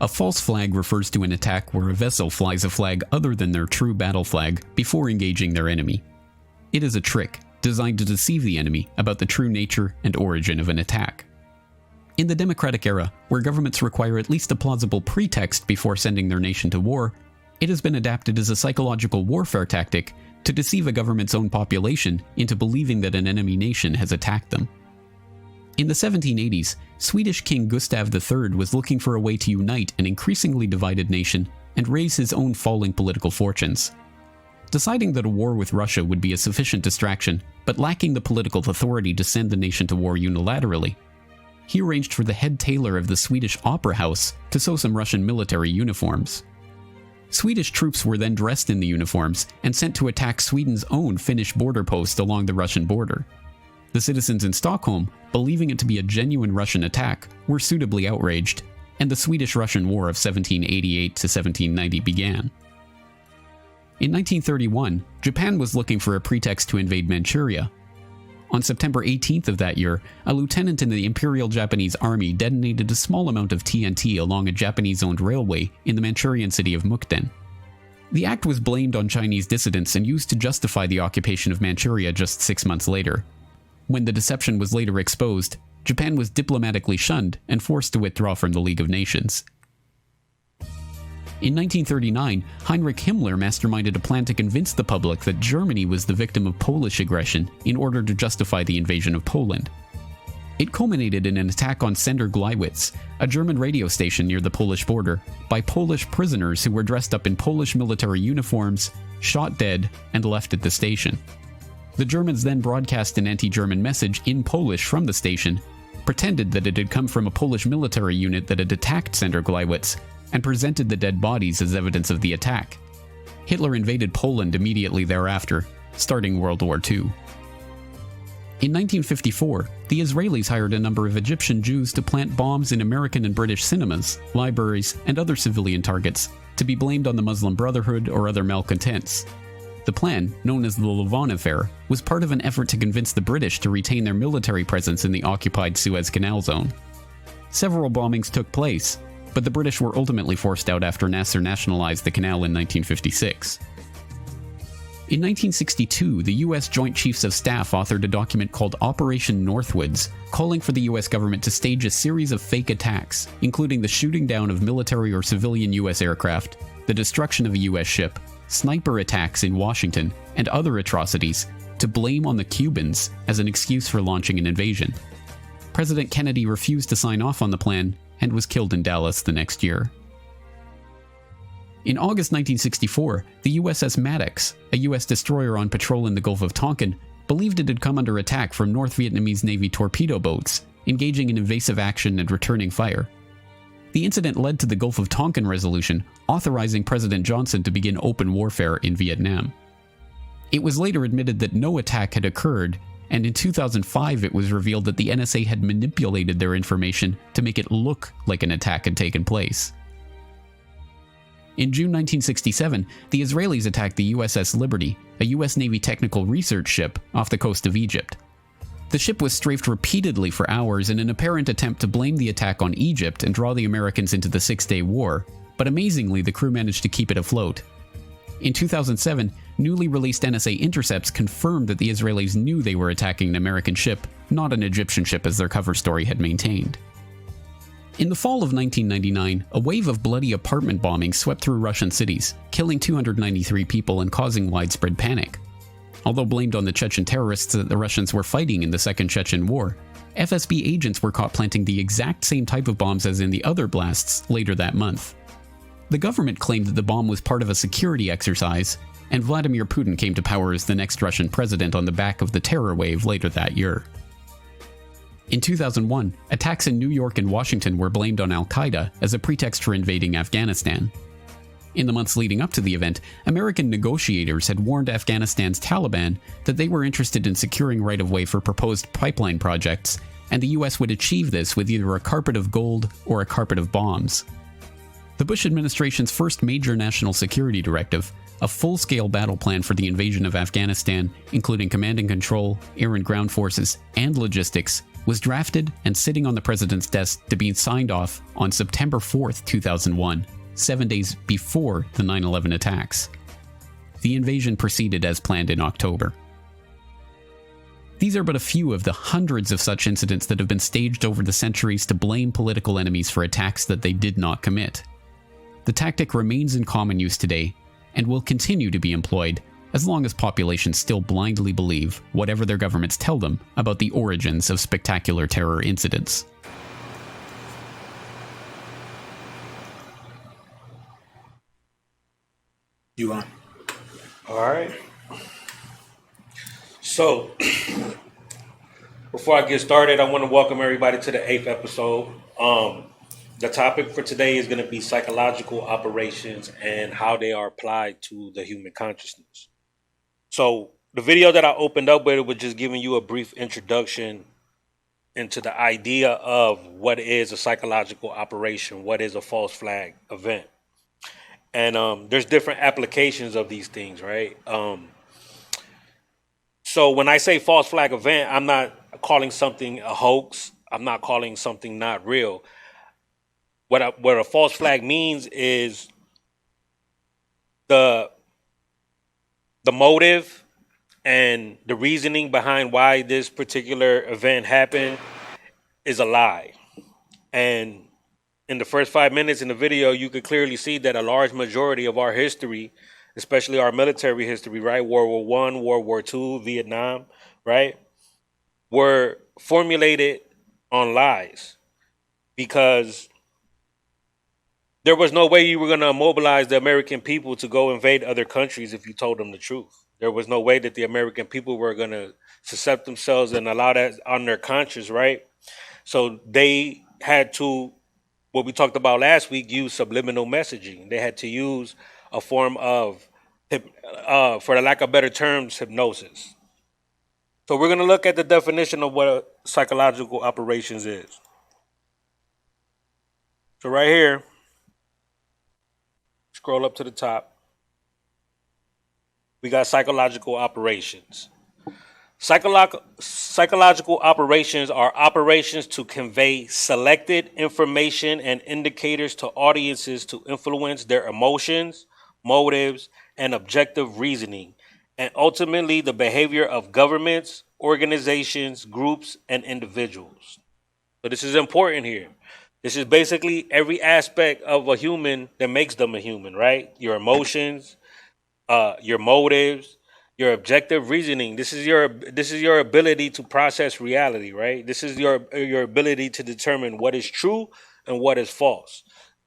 A false flag refers to an attack where a vessel flies a flag other than their true battle flag before engaging their enemy. It is a trick designed to deceive the enemy about the true nature and origin of an attack. In the democratic era, where governments require at least a plausible pretext before sending their nation to war, it has been adapted as a psychological warfare tactic to deceive a government's own population into believing that an enemy nation has attacked them. In the 1780s, Swedish King Gustav III was looking for a way to unite an increasingly divided nation and raise his own falling political fortunes. Deciding that a war with Russia would be a sufficient distraction, but lacking the political authority to send the nation to war unilaterally, he arranged for the head tailor of the Swedish Opera House to sew some Russian military uniforms. Swedish troops were then dressed in the uniforms and sent to attack Sweden's own Finnish border post along the Russian border. The citizens in Stockholm, believing it to be a genuine Russian attack, were suitably outraged, and the Swedish-Russian War of 1788 to 1790 began. In 1931, Japan was looking for a pretext to invade Manchuria. On September 18th of that year, a lieutenant in the Imperial Japanese Army detonated a small amount of TNT along a Japanese-owned railway in the Manchurian city of Mukden. The act was blamed on Chinese dissidents and used to justify the occupation of Manchuria just 6 months later. When the deception was later exposed, Japan was diplomatically shunned and forced to withdraw from the League of Nations. In 1939, Heinrich Himmler masterminded a plan to convince the public that Germany was the victim of Polish aggression in order to justify the invasion of Poland. It culminated in an attack on Sender Gleiwitz, a German radio station near the Polish border, by Polish prisoners who were dressed up in Polish military uniforms, shot dead, and left at the station. The Germans then broadcast an anti-German message in Polish from the station, pretended that it had come from a Polish military unit that had attacked Sender Gleiwitz, and presented the dead bodies as evidence of the attack. Hitler invaded Poland immediately thereafter, starting World War II. In 1954, the Israelis hired a number of Egyptian Jews to plant bombs in American and British cinemas, libraries, and other civilian targets, to be blamed on the Muslim Brotherhood or other malcontents. The plan, known as the Lavon Affair, was part of an effort to convince the British to retain their military presence in the occupied Suez Canal zone. Several bombings took place, but the British were ultimately forced out after Nasser nationalized the canal in 1956. In 1962, the U.S. Joint Chiefs of Staff authored a document called Operation Northwoods, calling for the U.S. government to stage a series of fake attacks, including the shooting down of military or civilian U.S. aircraft, the destruction of a U.S. ship, sniper attacks in Washington, and other atrocities, to blame on the Cubans as an excuse for launching an invasion. President Kennedy refused to sign off on the plan and was killed in Dallas the next year. In August 1964, the USS Maddox, a U.S. destroyer on patrol in the Gulf of Tonkin, believed it had come under attack from North Vietnamese Navy torpedo boats, engaging in evasive action and returning fire. The incident led to the Gulf of Tonkin Resolution, authorizing President Johnson to begin open warfare in Vietnam. It was later admitted that no attack had occurred, and in 2005 it was revealed that the NSA had manipulated their information to make it look like an attack had taken place. In June 1967, the Israelis attacked the USS Liberty, a U.S. Navy technical research ship off the coast of Egypt. The ship was strafed repeatedly for hours in an apparent attempt to blame the attack on Egypt and draw the Americans into the Six-Day War, but amazingly the crew managed to keep it afloat. In 2007, newly released NSA intercepts confirmed that the Israelis knew they were attacking an American ship, not an Egyptian ship as their cover story had maintained. In the fall of 1999, a wave of bloody apartment bombings swept through Russian cities, killing 293 people and causing widespread panic. Although blamed on the Chechen terrorists that the Russians were fighting in the Second Chechen War, FSB agents were caught planting the exact same type of bombs as in the other blasts later that month. The government claimed that the bomb was part of a security exercise, and Vladimir Putin came to power as the next Russian president on the back of the terror wave later that year. In 2001, attacks in New York and Washington were blamed on Al-Qaeda as a pretext for invading Afghanistan. In the months leading up to the event, American negotiators had warned Afghanistan's Taliban that they were interested in securing right-of-way for proposed pipeline projects, and the US would achieve this with either a carpet of gold or a carpet of bombs. The Bush administration's first major national security directive, A full-scale battle plan for the invasion of Afghanistan, including command and control, air and ground forces, and logistics, was drafted and sitting on the president's desk to be signed off on September 4th, 2001, 7 days before the 9/11 attacks. The invasion proceeded as planned in October. These are but a few of the hundreds of such incidents that have been staged over the centuries to blame political enemies for attacks that they did not commit. The tactic remains in common use today and will continue to be employed as long as populations still blindly believe whatever their governments tell them about the origins of spectacular terror incidents. You on? All right. So, before I get started, I want to welcome everybody to the 8th episode. The topic for today is going to be psychological operations and how they are applied to the human consciousness. So, the video that I opened up with was just giving you a brief introduction into the idea of what is a psychological operation, what is a false flag event. And there's different applications of these things, right? So when I say false flag event, I'm not calling something a hoax. I'm not calling something not real. What a false flag means is the motive and the reasoning behind why this particular event happened is a lie. And in the first 5 minutes in the video, you could clearly see that a large majority of our history, especially our military history, right? World War I, World War II, Vietnam, right? Were formulated on lies because there was no way you were going to mobilize the American people to go invade other countries if you told them the truth. There was no way that the American people were going to suscept themselves and allow that on their conscience, right? So they had to, what we talked about last week, use subliminal messaging. They had to use a form of, for the lack of better terms, hypnosis. So we're going to look at the definition of what psychological operations is. So right here, scroll up to the top. We got psychological operations. Psychological operations are operations to convey selected information and indicators to audiences to influence their emotions, motives, and objective reasoning, and ultimately the behavior of governments, organizations, groups, and individuals. So this is important here. This is basically every aspect of a human that makes them a human, right? Your emotions, your motives, your objective reasoning. This is your ability to process reality, right? This is your ability to determine what is true and what is false.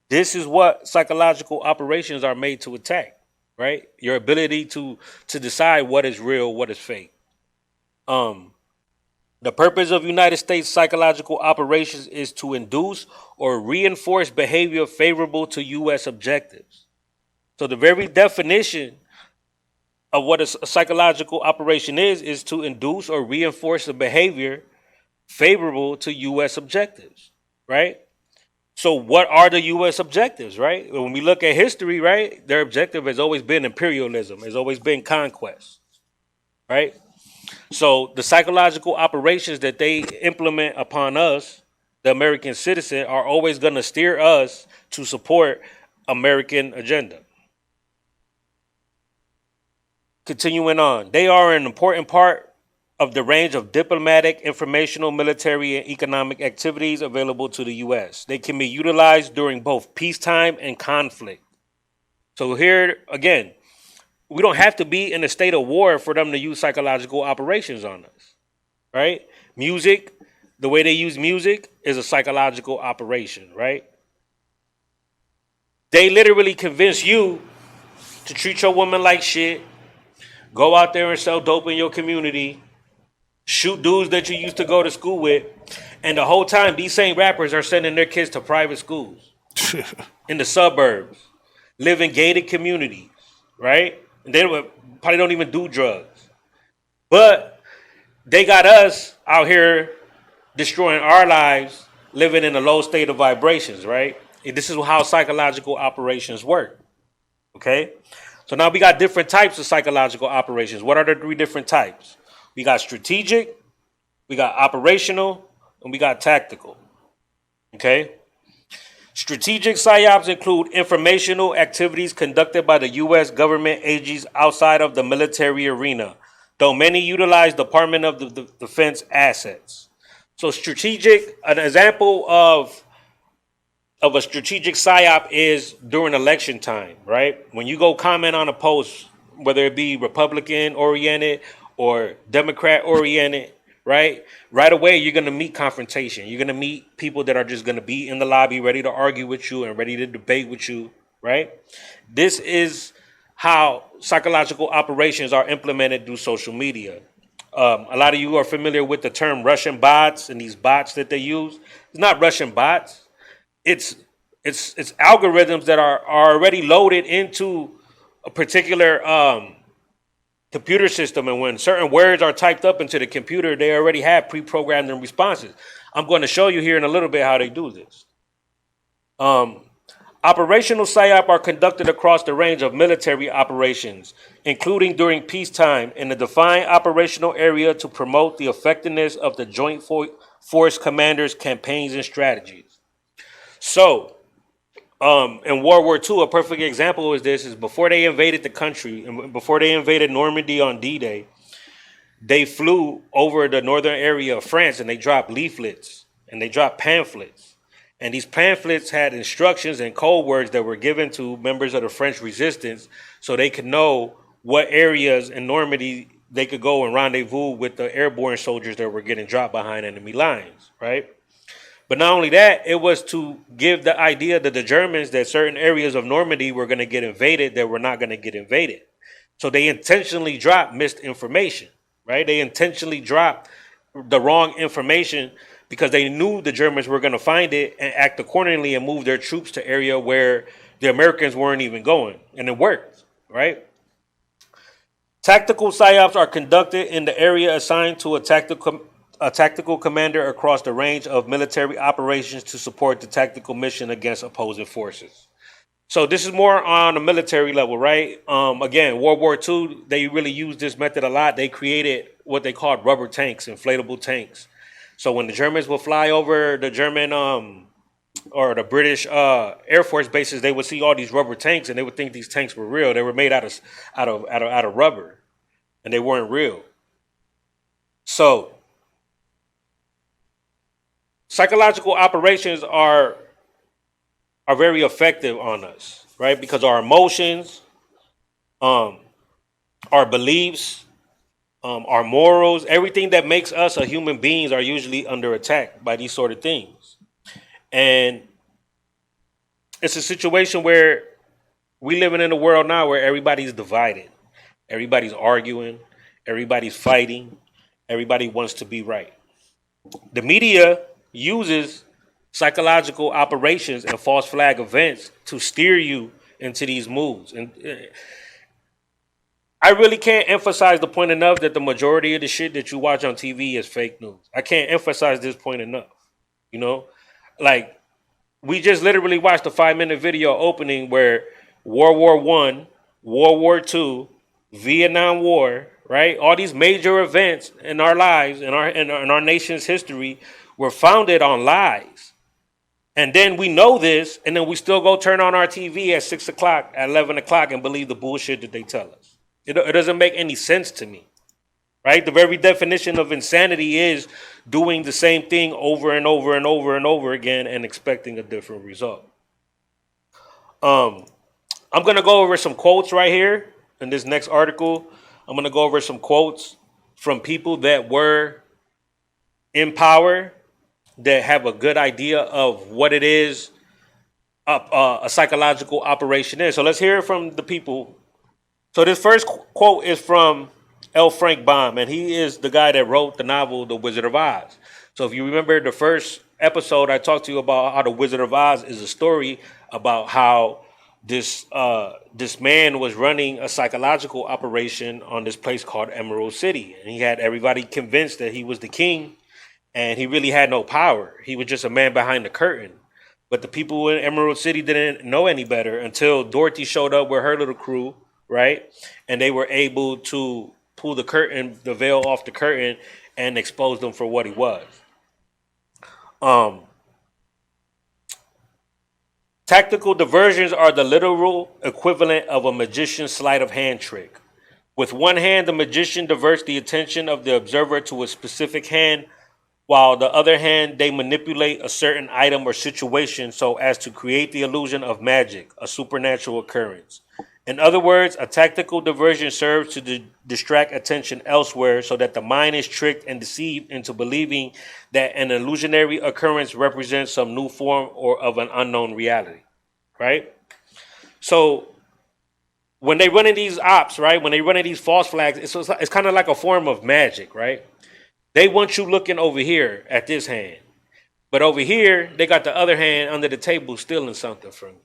This is what psychological operations are made to attack, right? Your ability to decide what is real, what is fake. The purpose of United States psychological operations is to induce or reinforce behavior favorable to U.S. objectives. So the very definition of what a psychological operation is to induce or reinforce a behavior favorable to U.S. objectives, right? So what are the U.S. objectives, right? When we look at history, right, their objective has always been imperialism, has always been conquest, right? So the psychological operations that they implement upon us, the American citizen, are always going to steer us to support American agenda. Continuing on, they are an important part of the range of diplomatic, informational, military, and economic activities available to the U.S. They can be utilized during both peacetime and conflict. So here, again, we don't have to be in a state of war for them to use psychological operations on us, right? Music, the way they use music is a psychological operation, right? They literally convince you to treat your woman like shit, go out there and sell dope in your community, shoot dudes that you used to go to school with, and the whole time these same rappers are sending their kids to private schools in the suburbs, live in gated communities, right? And they probably don't even do drugs. But they got us out here destroying our lives, living in a low state of vibrations, right? And this is how psychological operations work, okay? So now we got different types of psychological operations. What are the three different types? We got strategic, we got operational, and we got tactical. Okay? Strategic psyops include informational activities conducted by the U.S. government agencies outside of the military arena, though many utilize Department of the Defense assets. So strategic, an example of a strategic psyop is during election time, right? When you go comment on a post, whether it be Republican oriented or Democrat oriented, right? Right away, you're going to meet confrontation. You're going to meet people that are just going to be in the lobby ready to argue with you and ready to debate with you, right? This is how psychological operations are implemented through social media. A lot of you are familiar with the term Russian bots and these bots that they use. It's not Russian bots. It's algorithms that are already loaded into a particular computer system, and when certain words are typed up into the computer, they already have pre-programmed responses. I'm going to show you here in a little bit how they do this. Operational PSYOP are conducted across the range of military operations, including during peacetime in a defined operational area to promote the effectiveness of the Joint Force Commanders' campaigns and strategies. So, in World War II, a perfect example is this: is before they invaded the country and before they invaded Normandy on D-Day, they flew over the northern area of France and they dropped leaflets and they dropped pamphlets. And these pamphlets had instructions and code words that were given to members of the French resistance so they could know what areas in Normandy they could go and rendezvous with the airborne soldiers that were getting dropped behind enemy lines, right? But not only that, it was to give the idea to the Germans that certain areas of Normandy were going to get invaded that were not going to get invaded. So they intentionally dropped misinformation, right? They intentionally dropped the wrong information because they knew the Germans were going to find it and act accordingly and move their troops to area where the Americans weren't even going. And it worked, right? Tactical PSYOPs are conducted in the area assigned to a tactical commander across the range of military operations to support the tactical mission against opposing forces. So this is more on a military level, right? Again, World War II, they really used this method a lot. They created what they called rubber tanks, inflatable tanks. So when the Germans would fly over the German or the British Air Force bases, they would see all these rubber tanks and they would think these tanks were real. They were made out of rubber, and they weren't real. So psychological operations are very effective on us, right? Because our emotions, our beliefs, our morals, everything that makes us a human beings are usually under attack by these sort of things. And it's a situation where we living in a world now where everybody's divided. Everybody's arguing. Everybody's fighting. Everybody wants to be right. The media uses psychological operations and false flag events to steer you into these moves. And I really can't emphasize the point enough that the majority of the shit that you watch on TV is fake news. I can't emphasize this point enough. You know, like we just literally watched a 5-minute video opening where World War I, World War II, Vietnam War, right? All these major events in our lives, in our nation's history, were founded on lies. And then we know this, and then we still go turn on our TV at 6 o'clock, at 11 o'clock, and believe the bullshit that they tell us. It doesn't make any sense to me, right? The very definition of insanity is doing the same thing over and over and over and over again and expecting a different result. I'm going to go over some quotes right here in this next article. I'm going to go over some quotes from people that were in power, that have a good idea of what it is a psychological operation is. So let's hear it from the people. So this first quote is from L. Frank Baum, and he is the guy that wrote the novel The Wizard of Oz. So if you remember the first episode, I talked to you about how The Wizard of Oz is a story about how this man was running a psychological operation on this place called Emerald City. And he had everybody convinced that he was the king, and he really had no power. He was just a man behind the curtain. But the people in Emerald City didn't know any better until Dorothy showed up with her little crew, right? And they were able to pull the veil off the curtain, and expose them for what he was. Um, Tactical diversions are the literal equivalent of a magician's sleight of hand trick. With one hand, the magician diverts the attention of the observer to a specific hand, while the other hand, they manipulate a certain item or situation so as to create the illusion of magic, a supernatural occurrence. In other words, a tactical diversion serves to distract attention elsewhere so that the mind is tricked and deceived into believing that an illusionary occurrence represents some new form or of an unknown reality, right? So when they run in these ops, right, when they run in these false flags, it's kind of like a form of magic, right? They want you looking over here at this hand. But over here, they got the other hand under the table stealing something from you.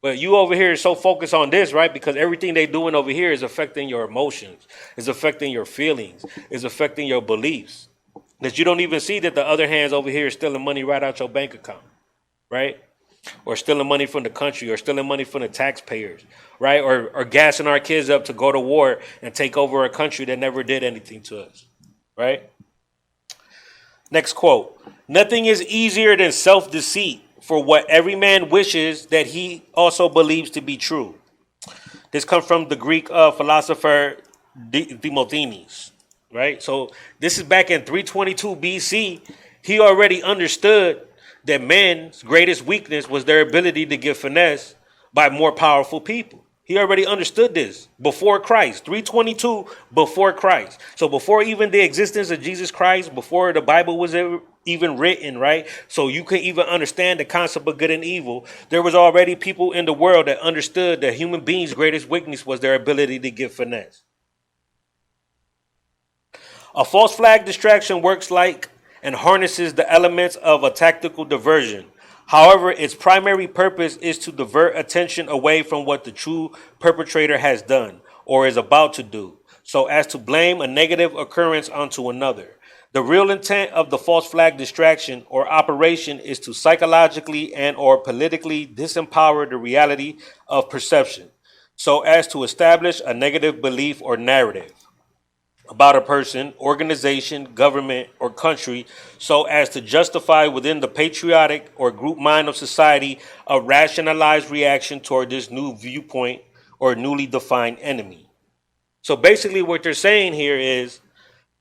But you over here is so focused on this, right? Because everything they doing over here is affecting your emotions, is affecting your feelings, is affecting your beliefs. That you don't even see that the other hand's over here is stealing money right out your bank account, right? Or stealing money from the country, or stealing money from the taxpayers, right? Or gassing our kids up to go to war and take over a country that never did anything to us, right? Next quote. Nothing is easier than self-deceit, for what every man wishes that he also believes to be true. This comes from the Greek philosopher Demosthenes, right? So this is back in 322 BC. He already understood that man's greatest weakness was their ability to get finesse by more powerful people. He already understood this before Christ, 322 before Christ. So before even the existence of Jesus Christ, before the Bible was ever even written, right? So you can even understand the concept of good and evil. There was already people in the world that understood that human beings' greatest weakness was their ability to get finesse. A false flag distraction works like and harnesses the elements of a tactical diversion. However, its primary purpose is to divert attention away from what the true perpetrator has done or is about to do, so as to blame a negative occurrence onto another. The real intent of the false flag distraction or operation is to psychologically and or politically disempower the reality of perception, so as to establish a negative belief or narrative about a person, organization, government, or country, so as to justify within the patriotic or group mind of society a rationalized reaction toward this new viewpoint or newly defined enemy. So basically what they're saying here is,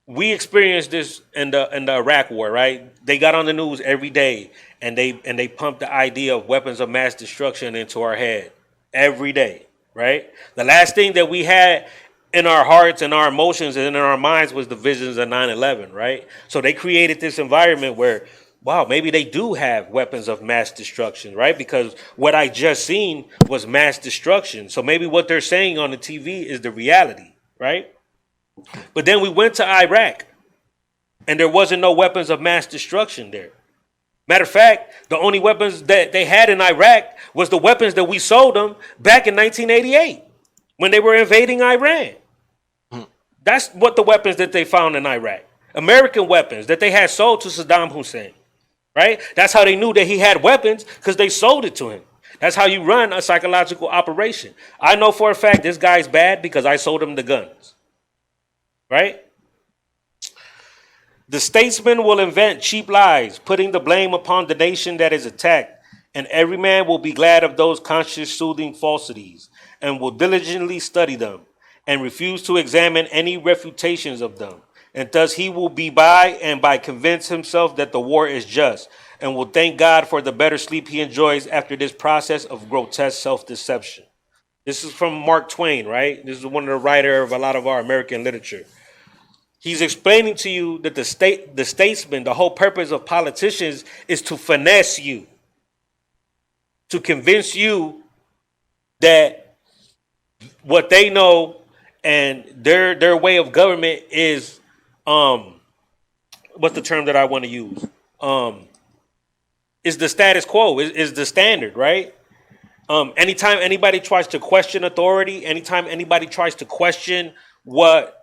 we experienced this in the Iraq war, right? They got on the news every day and they pumped the idea of weapons of mass destruction into our head every day, right? The last thing that we had in our hearts and our emotions and in our minds was the visions of 9/11, right? So they created this environment where, wow, maybe they do have weapons of mass destruction, right? Because what I just seen was mass destruction. So maybe what they're saying on the TV is the reality, right? But then we went to Iraq and there wasn't no weapons of mass destruction there. Matter of fact, the only weapons that they had in Iraq was the weapons that we sold them back in 1988 when they were invading Iran. That's what the weapons that they found in Iraq. American weapons that they had sold to Saddam Hussein, right? That's how they knew that he had weapons, because they sold it to him. That's how you run a psychological operation. I know for a fact this guy's bad because I sold him the guns, right? The statesman will invent cheap lies, putting the blame upon the nation that is attacked, and every man will be glad of those conscience soothing falsities, and will diligently study them, and refuse to examine any refutations of them. And thus he will be by convince himself that the war is just, and will thank God for the better sleep he enjoys after this process of grotesque self-deception. This is from Mark Twain, right? This is one of the writer of a lot of our American literature. He's explaining to you that the statesman, the whole purpose of politicians is to finesse you, to convince you that what they know and their way of government is what's the term that I want to use? Is the status quo, is the standard, right? Anytime anybody tries to question authority, anytime anybody tries to question what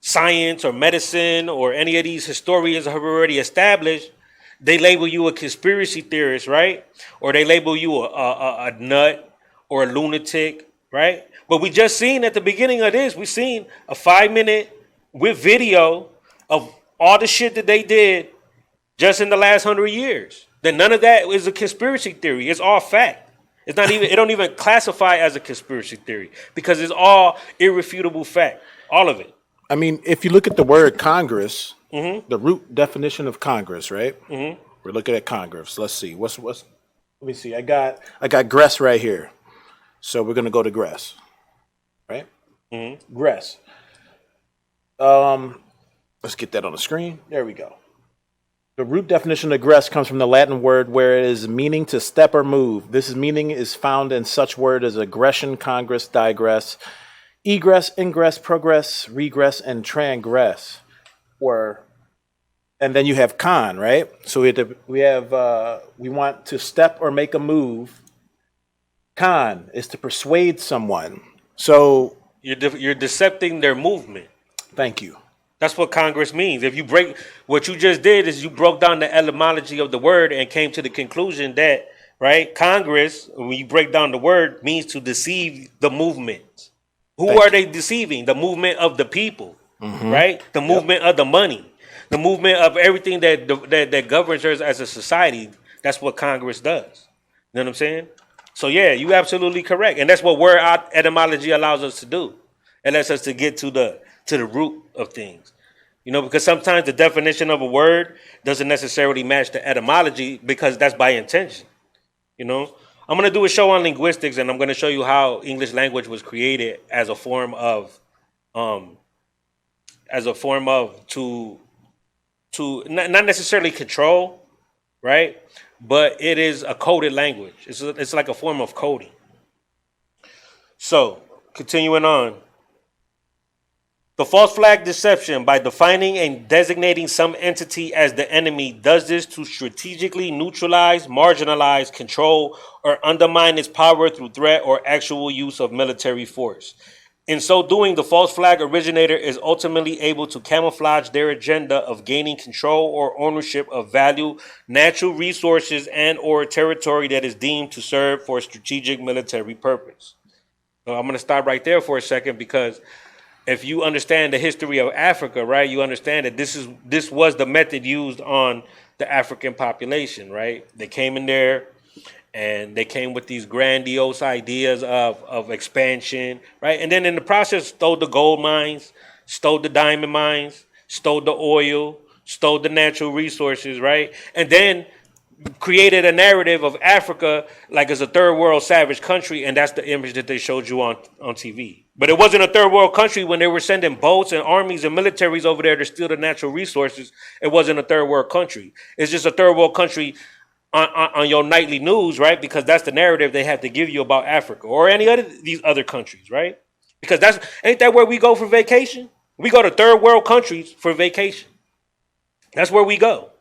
science or medicine or any of these historians have already established, they label you a conspiracy theorist, right? Or they label you a nut or a lunatic right? But we just seen at the beginning of this, we seen a 5 minute with video of all the shit that they did just in the last 100 years. Then none of that is a conspiracy theory. It's all fact. It's not even. It don't even classify as a conspiracy theory because it's all irrefutable fact. All of it. I mean, if you look at the word Congress, the root definition of Congress, right? We're looking at Congress. Let's see. What's let me see. I got Gress right here. So we're gonna go to Gress. Right? Gress. Let's get that on the screen. There we go. The root definition of gress comes from the Latin word where it is meaning to step or move. This meaning is found in such word as aggression, congress, digress, egress, ingress, progress, regress, and transgress. And then you have con, right? So we want to step or make a move. Con is to persuade someone. So you're decepting their movement. Thank you. That's what Congress means. If you break what you just did is you broke down the etymology of the word and came to the conclusion that, right, Congress, when you break down the word, means to deceive the movement. Who are they deceiving? The movement of the people, right? The movement of the money, the movement of everything that governs us as a society. That's what Congress does. You know what I'm saying? So yeah, you're absolutely correct, and that's what word etymology allows us to do. It lets us to get to the root of things, you know, because sometimes the definition of a word doesn't necessarily match the etymology because that's by intention. You know, I'm going to do a show on linguistics and I'm going to show you how English language was created as a form of to not necessarily control, right? But it is a coded language. It's like a form of coding. So continuing on. The false flag deception, by defining and designating some entity as the enemy, does this to strategically neutralize, marginalize, control, or undermine its power through threat or actual use of military force. In so doing, the false flag originator is ultimately able to camouflage their agenda of gaining control or ownership of value, natural resources, and or territory that is deemed to serve for a strategic military purpose. So I'm going to stop right there for a second because if you understand the history of Africa, right, you understand that this was the method used on the African population, right? They came in there and they came with these grandiose ideas of expansion, right? And then in the process, stole the gold mines, stole the diamond mines, stole the oil, stole the natural resources, right? And then created a narrative of Africa like as a third world savage country, and that's the image that they showed you on TV. But it wasn't a third world country when they were sending boats and armies and militaries over there to steal the natural resources. It wasn't a third world country. It's just a third world country on your nightly news, right? Because that's the narrative they have to give you about Africa or any other these other countries, right? Because ain't that where we go for vacation? We go to third world countries for vacation. That's where we go.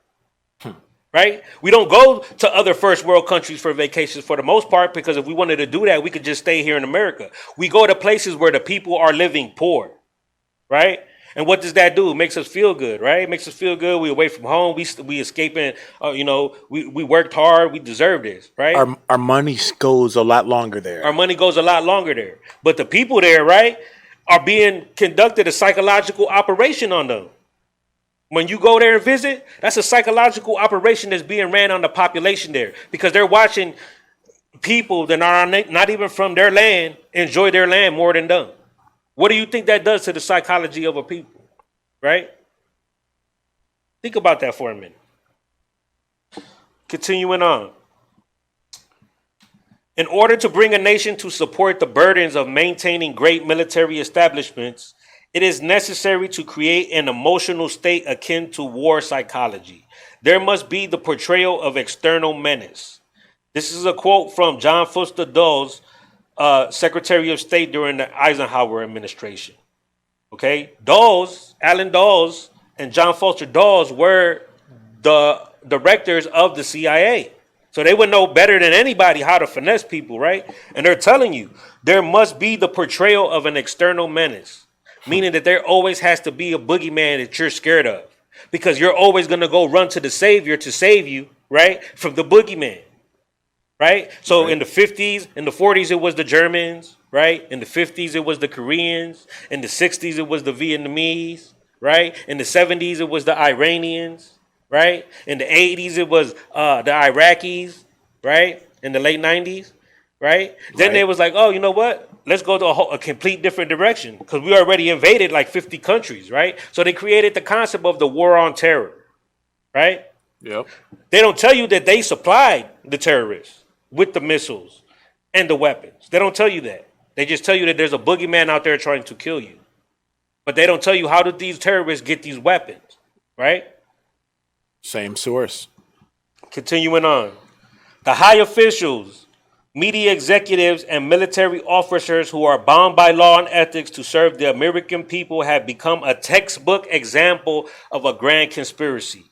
Right? We don't go to other first world countries for vacations for the most part, because if we wanted to do that, we could just stay here in America. We go to places where the people are living poor, right? And what does that do? It makes us feel good, right? It makes us feel good. We away from home. We escaping. We worked hard. We deserve this, right? Our money goes a lot longer there. Our money goes a lot longer there. But the people there, right, are being conducted a psychological operation on them. When you go there and visit, that's a psychological operation that's being ran on the population there because they're watching people that are not even from their land enjoy their land more than them. What do you think that does to the psychology of a people, right? Think about that for a minute. Continuing on. In order to bring a nation to support the burdens of maintaining great military establishments, it is necessary to create an emotional state akin to war psychology. There must be the portrayal of external menace. This is a quote from John Foster Dulles, Secretary of State during the Eisenhower administration. Okay, Alan Dulles and John Foster Dulles were the directors of the CIA. So they would know better than anybody how to finesse people, right? And they're telling you there must be the portrayal of an external menace. Meaning that there always has to be a boogeyman that you're scared of because you're always going to go run to the savior to save you, right, from the boogeyman. right? So in the 50s, in the 40s, it was the Germans, right? In the 50s, it was the Koreans. In the 60s, it was the Vietnamese, right? In the 70s, it was the Iranians, right? In the 80s, it was the Iraqis, right? In the late 90s, right? Then they was like, oh, you know what? Let's go to a complete different direction because we already invaded like 50 countries, right? So they created the concept of the war on terror, right? Yep. They don't tell you that they supplied the terrorists with the missiles and the weapons. They don't tell you that. They just tell you that there's a boogeyman out there trying to kill you. But they don't tell you how did these terrorists get these weapons, right? Same source. Continuing on. The high officials, media executives, and military officers who are bound by law and ethics to serve the American people have become a textbook example of a grand conspiracy.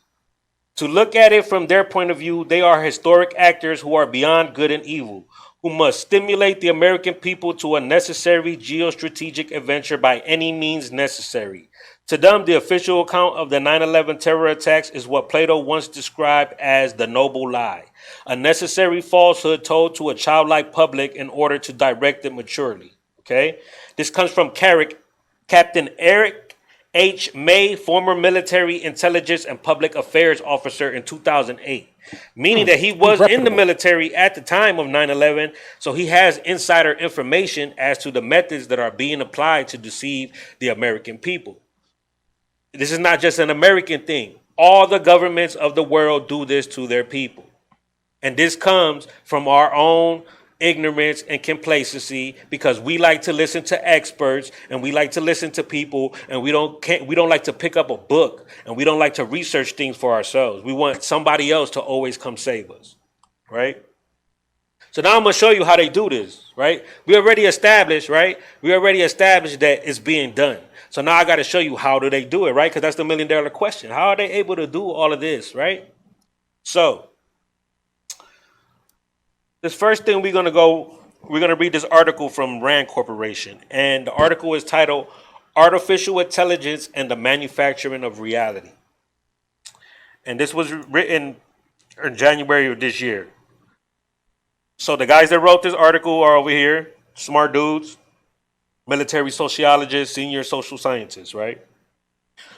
To look at it from their point of view, they are historic actors who are beyond good and evil, who must stimulate the American people to a necessary geostrategic adventure by any means necessary. To them, the official account of the 9/11 terror attacks is what Plato once described as the noble lie, a necessary falsehood told to a childlike public in order to direct it maturely. Okay? This comes from Captain Eric H. May, former military intelligence and public affairs officer in 2008, meaning that he was in the military at the time of 9/11, so he has insider information as to the methods that are being applied to deceive the American people. This is not just an American thing. All the governments of the world do this to their people. And this comes from our own ignorance and complacency because we like to listen to experts and we like to listen to people and we don't like to pick up a book and we don't like to research things for ourselves. We want somebody else to always come save us, right? So now I'm going to show you how they do this, right? We already established that it's being done. So now I got to show you how do they do it, right? Because that's the $1 million question. How are they able to do all of this, right? So this first thing we're going to read this article from Rand Corporation. And the article is titled Artificial Intelligence and the Manufacturing of Reality. And this was written in January of this year. So the guys that wrote this article are over here, smart dudes, military sociologists, senior social scientists, right?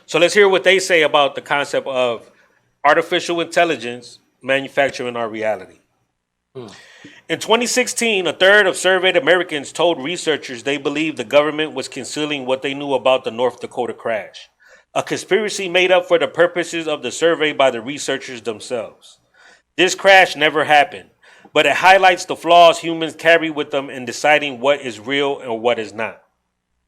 So let's hear what they say about the concept of artificial intelligence manufacturing our reality. In 2016, a third of surveyed Americans told researchers they believed the government was concealing what they knew about the North Dakota crash, a conspiracy made up for the purposes of the survey by the researchers themselves. This crash never happened, but it highlights the flaws humans carry with them in deciding what is real and what is not.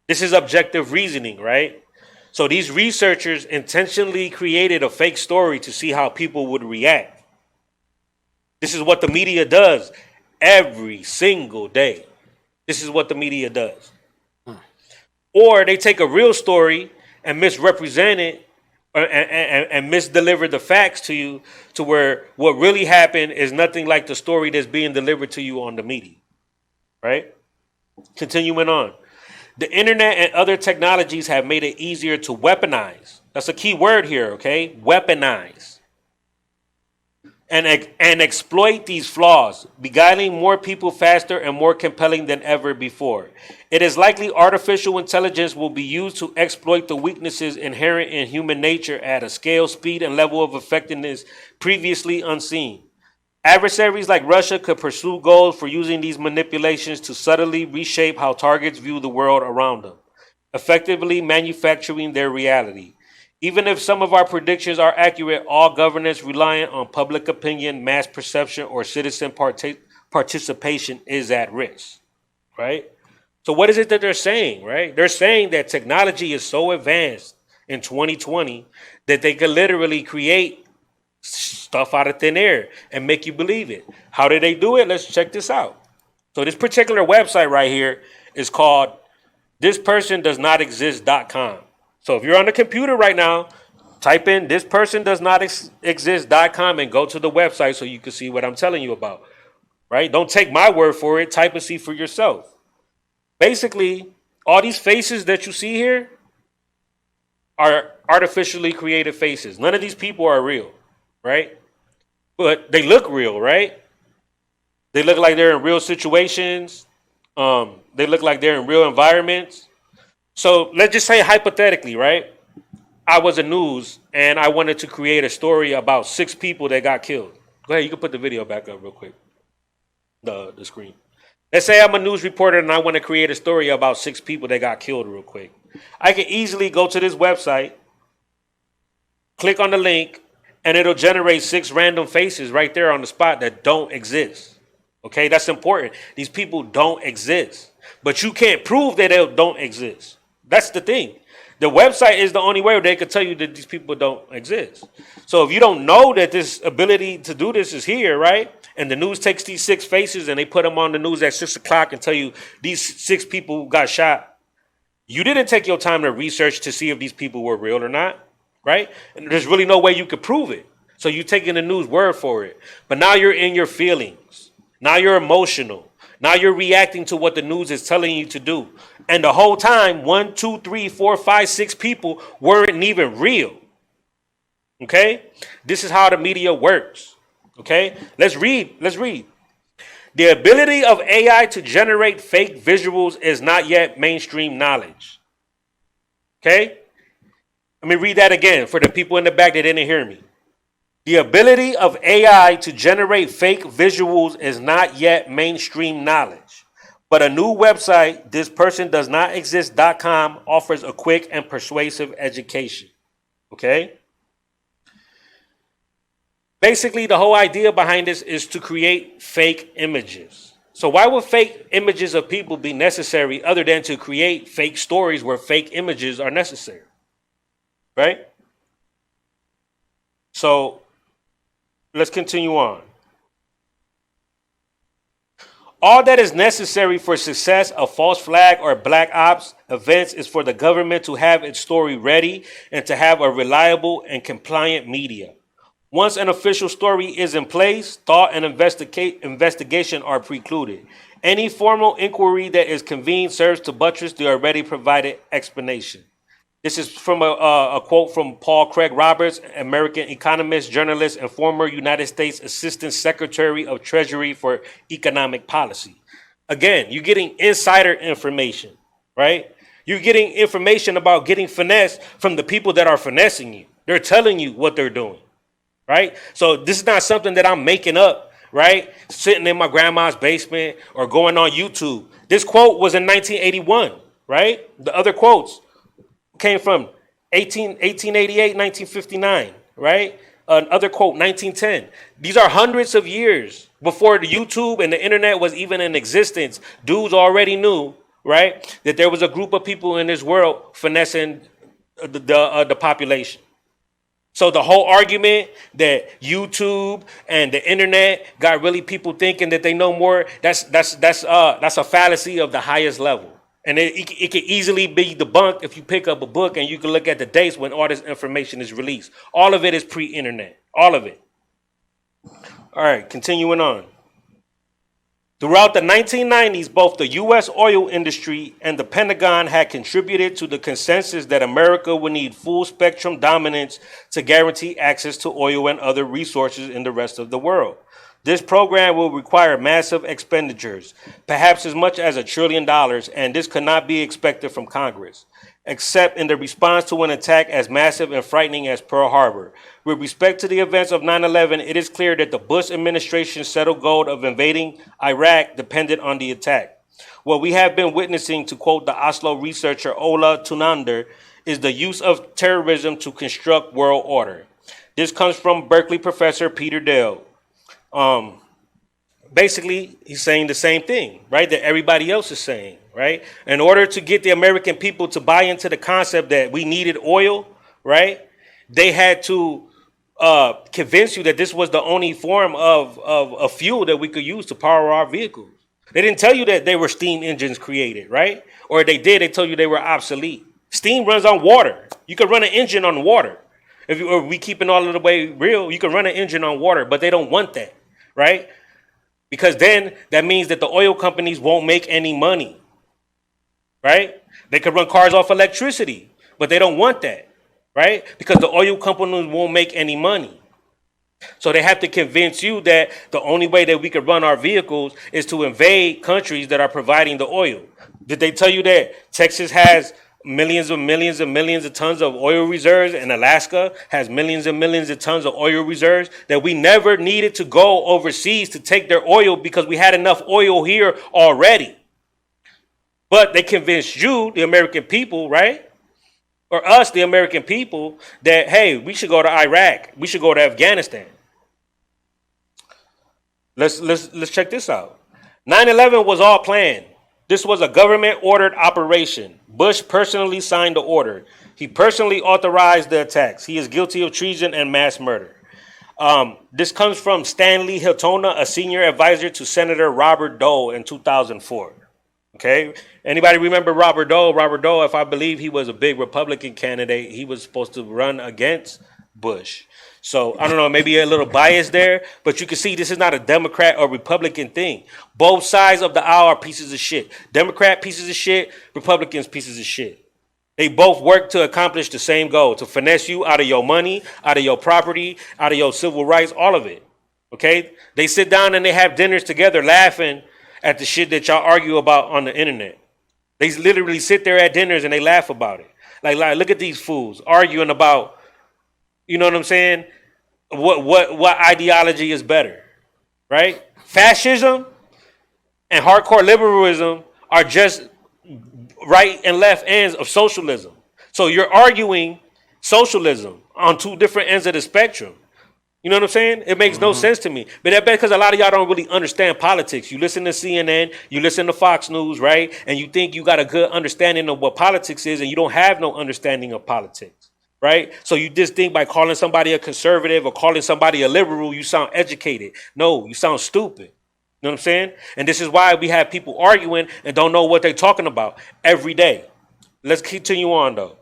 This is objective reasoning, right? So these researchers intentionally created a fake story to see how people would react. This is what the media does every single day. This is what the media does. Or they take a real story and misrepresent it and misdeliver the facts to you to where what really happened is nothing like the story that's being delivered to you on the media, right? Continuing on. The internet and other technologies have made it easier to weaponize. That's a key word here, okay? Weaponize. And exploit these flaws, beguiling more people faster and more compelling than ever before. It is likely artificial intelligence will be used to exploit the weaknesses inherent in human nature at a scale, speed, and level of effectiveness previously unseen. Adversaries like Russia could pursue goals for using these manipulations to subtly reshape how targets view the world around them, effectively manufacturing their reality. Even if some of our predictions are accurate, all governance reliant on public opinion, mass perception, or citizen participation is at risk, right? So what is it that they're saying, right? They're saying that technology is so advanced in 2020 that they could literally create stuff out of thin air and make you believe it. How did they do it? Let's check this out. So this particular website right here is called thispersondoesnotexist.com. So if you're on the computer right now, type in thispersondoesnotexist.com and go to the website so you can see what I'm telling you about, right? Don't take my word for it. Type and see for yourself. Basically, all these faces that you see here are artificially created faces. None of these people are real, right? But they look real, right? They look like they're in real situations. They look like they're in real environments. So let's just say hypothetically, right? I was a news and I wanted to create a story about 6 people that got killed. Go ahead, you can put the video back up real quick. The screen. Let's say I'm a news reporter and I want to create a story about 6 people that got killed real quick. I can easily go to this website, click on the link, and it'll generate 6 random faces right there on the spot that don't exist. Okay, that's important. These people don't exist. But you can't prove that they don't exist. That's the thing. The website is the only way where they could tell you that these people don't exist. So if you don't know that this ability to do this is here, right? And the news takes these 6 faces and they put them on the news at 6 o'clock and tell you these 6 people got shot. You didn't take your time to research to see if these people were real or not, right? And there's really no way you could prove it. So you're taking the news word for it. But now you're in your feelings. Now you're emotional. Now you're reacting to what the news is telling you to do. And the whole time, 1, 2, 3, 4, 5, 6 people weren't even real. Okay? This is how the media works. Okay? Let's read. The ability of AI to generate fake visuals is not yet mainstream knowledge. Okay? Let me read that again for the people in the back that didn't hear me. The ability of AI to generate fake visuals is not yet mainstream knowledge, but a new website, thispersondoesnotexist.com, offers a quick and persuasive education. Okay? Basically, the whole idea behind this is to create fake images. So why would fake images of people be necessary other than to create fake stories where fake images are necessary? Right? So let's continue on. All that is necessary for success of false flag or black ops events is for the government to have its story ready and to have a reliable and compliant media. Once an official story is in place, thought and investigation are precluded. Any formal inquiry that is convened serves to buttress the already provided explanation. This is from a quote from Paul Craig Roberts, American economist, journalist, and former United States Assistant Secretary of Treasury for Economic Policy. Again, you're getting insider information, right? You're getting information about getting finesse from the people that are finessing you. They're telling you what they're doing, right? So this is not something that I'm making up, right? Sitting in my grandma's basement or going on YouTube. This quote was in 1981, right? The other quotes came from 1888, 1959, right? Another quote, 1910. These are hundreds of years before the YouTube and the internet was even in existence. Dudes already knew, right, that there was a group of people in this world finessing the population. So the whole argument that YouTube and the internet got really people thinking that they know more, that's a fallacy of the highest level. And it can easily be debunked if you pick up a book and you can look at the dates when all this information is released. All of it is pre-internet. All of it. All right, continuing on. Throughout the 1990s, both the U.S. oil industry and the Pentagon had contributed to the consensus that America would need full spectrum dominance to guarantee access to oil and other resources in the rest of the world. This program will require massive expenditures, perhaps as much as $1 trillion, and this could not be expected from Congress, except in the response to an attack as massive and frightening as Pearl Harbor. With respect to the events of 9/11, it is clear that the Bush administration's settled goal of invading Iraq depended on the attack. What we have been witnessing, to quote the Oslo researcher Ola Tunander, is the use of terrorism to construct world order. This comes from Berkeley professor Peter Dale. Basically, he's saying the same thing, right, that everybody else is saying, right? In order to get the American people to buy into the concept that we needed oil, right, they had to convince you that this was the only form of fuel that we could use to power our vehicles. They didn't tell you that they were steam engines created, right? Or if they did, they told you they were obsolete. Steam runs on water. You could run an engine on water. If we keep it all the way real, you can run an engine on water, but they don't want that. Right? Because then that means that the oil companies won't make any money. Right? They could run cars off electricity, but they don't want that. Right? Because the oil companies won't make any money. So they have to convince you that the only way that we could run our vehicles is to invade countries that are providing the oil. Did they tell you that Texas has millions and millions and millions of tons of oil reserves and Alaska has millions and millions of tons of oil reserves that we never needed to go overseas to take their oil because we had enough oil here already? But they convinced you, the American people, right? Or us, the American people, that, hey, we should go to Iraq. We should go to Afghanistan. Let's check this out. 9/11 was all planned. This was a government-ordered operation. Bush personally signed the order. He personally authorized the attacks. He is guilty of treason and mass murder. This comes from Stanley Hiltona, a senior advisor to Senator Robert Dole in 2004. Okay, anybody remember Robert Dole? Robert Dole, if I believe he was a big Republican candidate, he was supposed to run against Bush. So I don't know, maybe a little bias there, but you can see this is not a Democrat or Republican thing. Both sides of the aisle are pieces of shit. Democrat pieces of shit, Republicans pieces of shit. They both work to accomplish the same goal, to finesse you out of your money, out of your property, out of your civil rights, all of it. Okay? They sit down and they have dinners together laughing at the shit that y'all argue about on the internet. They literally sit there at dinners and they laugh about it. Like look at these fools arguing about, you know what I'm saying? What ideology is better, right? Fascism and hardcore liberalism are just right and left ends of socialism. So you're arguing socialism on two different ends of the spectrum. You know what I'm saying? It makes no sense to me. But that's because a lot of y'all don't really understand politics. You listen to CNN, you listen to Fox News, right? And you think you got a good understanding of what politics is, and you don't have no understanding of politics, right? So you just think by calling somebody a conservative or calling somebody a liberal, you sound educated. No, you sound stupid. You know what I'm saying? And this is why we have people arguing and don't know what they're talking about every day. Let's continue on, though.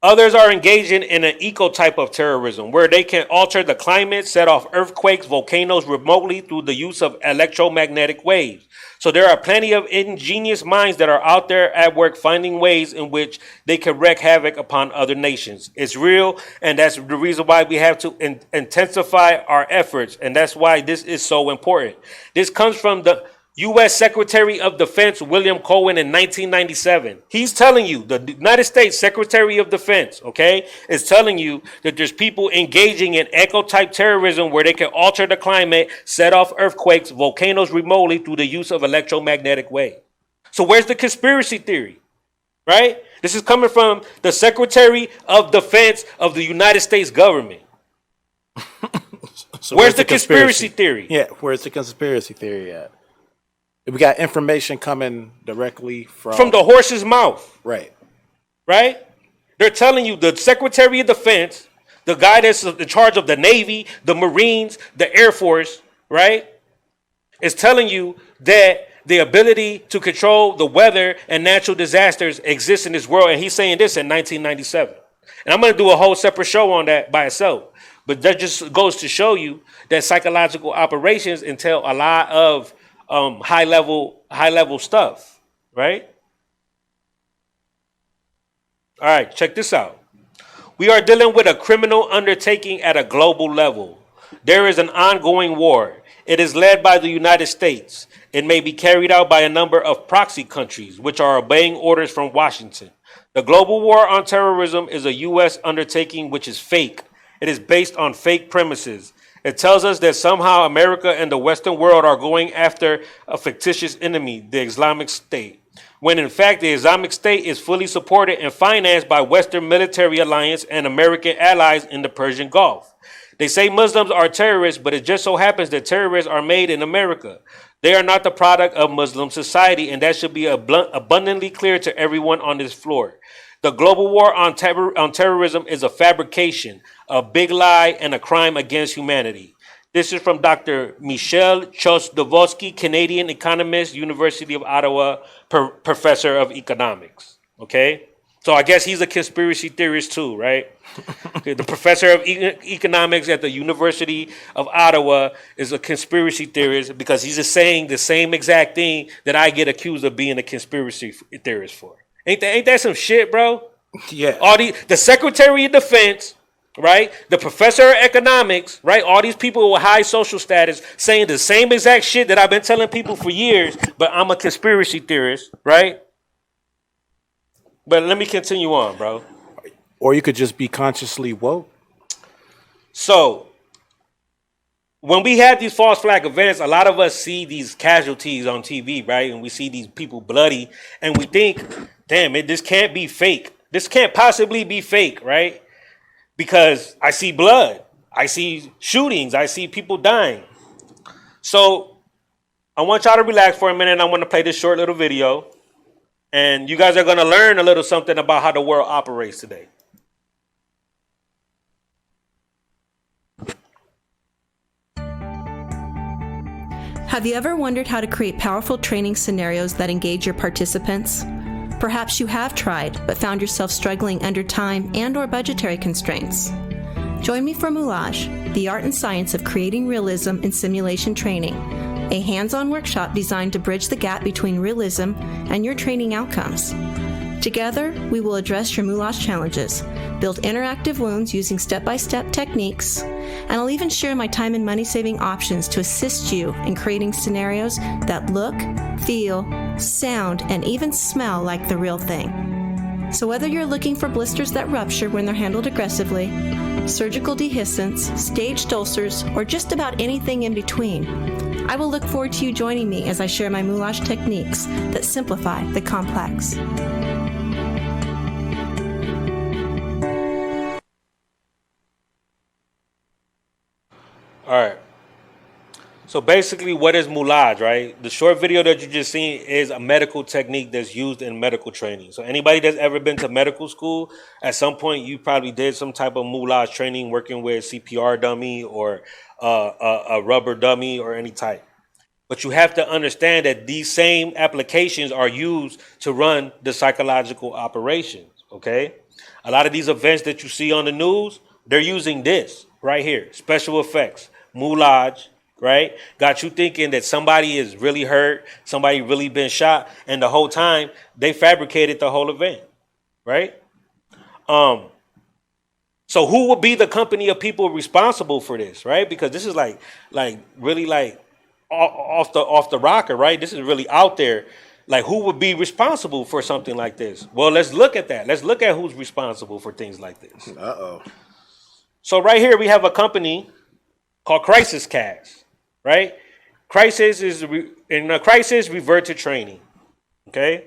Others are engaging in an eco-type of terrorism where they can alter the climate, set off earthquakes, volcanoes remotely through the use of electromagnetic waves. So there are plenty of ingenious minds that are out there at work finding ways in which they can wreak havoc upon other nations. It's real, and that's the reason why we have to intensify our efforts, and that's why this is so important. This comes from the U.S. Secretary of Defense William Cohen in 1997. He's telling you, the United States Secretary of Defense, okay, is telling you that there's people engaging in eco-type terrorism where they can alter the climate, set off earthquakes, volcanoes remotely through the use of electromagnetic waves. So where's the conspiracy theory, right? This is coming from the Secretary of Defense of the United States government. So where's the conspiracy theory? Yeah, where's the conspiracy theory at? We got information coming directly from the horse's mouth. Right. Right? They're telling you the Secretary of Defense, the guy that's in charge of the Navy, the Marines, the Air Force, right, is telling you that the ability to control the weather and natural disasters exists in this world. And he's saying this in 1997. And I'm going to do a whole separate show on that by itself. But that just goes to show you that psychological operations entail a lot of high level stuff, right? All right, check this out. We are dealing with a criminal undertaking at a global level. There is an ongoing war. It is led by the United States. It may be carried out by a number of proxy countries, which are obeying orders from Washington. The global war on terrorism is a U.S. undertaking which is fake. It is based on fake premises. It tells us that somehow America and the Western world are going after a fictitious enemy, the Islamic State, when in fact the Islamic State is fully supported and financed by Western military alliance and American allies in the Persian Gulf. They say Muslims are terrorists, but it just so happens that terrorists are made in America. They are not the product of Muslim society, and that should be abundantly clear to everyone on this floor. The global war on terrorism is a fabrication, a big lie, and a crime against humanity. This is from Dr. Michel Chossudovsky, Canadian economist, University of Ottawa, professor of economics. Okay? So I guess he's a conspiracy theorist too, right? The professor of economics at the University of Ottawa is a conspiracy theorist because he's just saying the same exact thing that I get accused of being a conspiracy theorist for. Ain't that some shit, bro? Yeah. The Secretary of Defense right? The professor of economics, right? All these people with high social status saying the same exact shit that I've been telling people for years, but I'm a conspiracy theorist, right? But let me continue on, bro. Or you could just be consciously woke. So when we have these false flag events, a lot of us see these casualties on TV, right? And we see these people bloody, and we think, damn it, this can't be fake. This can't possibly be fake, right? Because I see blood, I see shootings, I see people dying. So I want y'all to relax for a minute, and I want to play this short little video. And you guys are going to learn a little something about how the world operates today. Have you ever wondered how to create powerful training scenarios that engage your participants? Perhaps you have tried, but found yourself struggling under time and/or budgetary constraints. Join me for Moulage, the art and science of creating realism in simulation training, a hands-on workshop designed to bridge the gap between realism and your training outcomes. Together, we will address your Moulage challenges, build interactive wounds using step-by-step techniques, and I'll even share my time and money-saving options to assist you in creating scenarios that look, feel, sound, and even smell like the real thing. So whether you're looking for blisters that rupture when they're handled aggressively, surgical dehiscence, staged ulcers, or just about anything in between, I will look forward to you joining me as I share my Moulage techniques that simplify the complex. All right. So basically, what is moulage, right? The short video that you just seen is a medical technique that's used in medical training. So anybody that's ever been to medical school, at some point you probably did some type of moulage training working with CPR dummy or a rubber dummy or any type. But you have to understand that these same applications are used to run the psychological operations, okay? A lot of these events that you see on the news, they're using this right here, special effects, moulage, right? Got you thinking that somebody is really hurt, somebody really been shot, and the whole time they fabricated the whole event, right? So who would be the company of people responsible for this, right? Because this is like really like off the rocker, right? This is really out there. Like, who would be responsible for something like this? Well, let's look at that. Let's look at who's responsible for things like this. Uh-oh. So right here we have a company called Crisis Cast, right? Crisis is in a crisis, revert to training. Okay.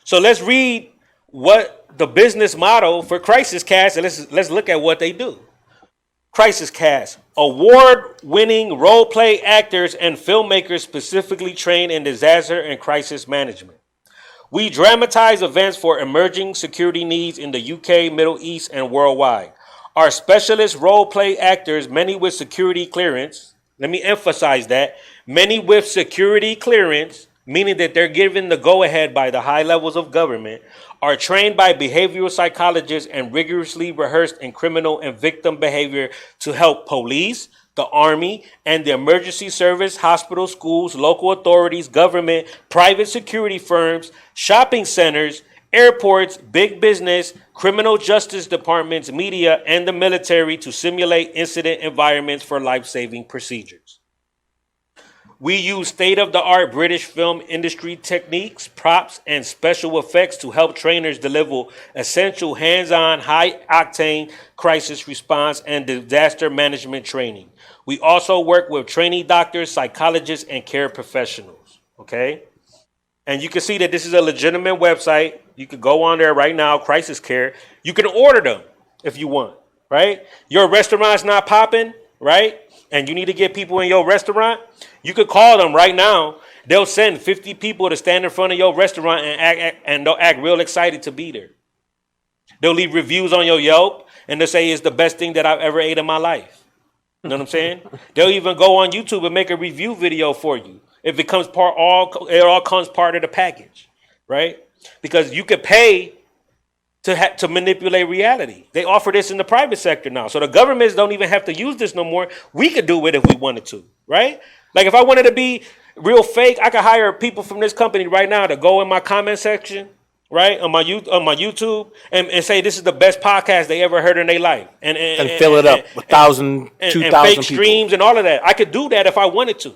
So let's read what the business model for Crisis Cast, and let's look at what they do. Crisis Cast, award-winning role-play actors and filmmakers specifically trained in disaster and crisis management. We dramatize events for emerging security needs in the UK, Middle East, and worldwide. Our specialist role-play actors, many with security clearance, let me emphasize that, many with security clearance, meaning that they're given the go-ahead by the high levels of government, are trained by behavioral psychologists and rigorously rehearsed in criminal and victim behavior to help police, the army, and the emergency service, hospitals, schools, local authorities, government, private security firms, shopping centers, airports, big business, criminal justice departments, media, and the military to simulate incident environments for life-saving procedures. We use state-of-the-art British film industry techniques, props, and special effects to help trainers deliver essential hands-on, high-octane crisis response and disaster management training. We also work with trainee doctors, psychologists, and care professionals, okay? And you can see that this is a legitimate website. You could go on there right now, Crisis Care. You can order them if you want, right? Your restaurant's not popping, right? And you need to get people in your restaurant, you could call them right now. They'll send 50 people to stand in front of your restaurant and they'll act real excited to be there. They'll leave reviews on your Yelp and they'll say it's the best thing that I've ever ate in my life. You know what I'm saying? They'll even go on YouTube and make a review video for you. It becomes it all comes part of the package, right? Because you could pay to manipulate reality. They offer this in the private sector now. So the governments don't even have to use this no more. We could do it if we wanted to, right? Like if I wanted to be real fake, I could hire people from this company right now to go in my comment section right, on my YouTube, and say this is the best podcast they ever heard in their life, and fill it up, 1,000, and 2,000 fake people. streams and all of that. I could do that if I wanted to.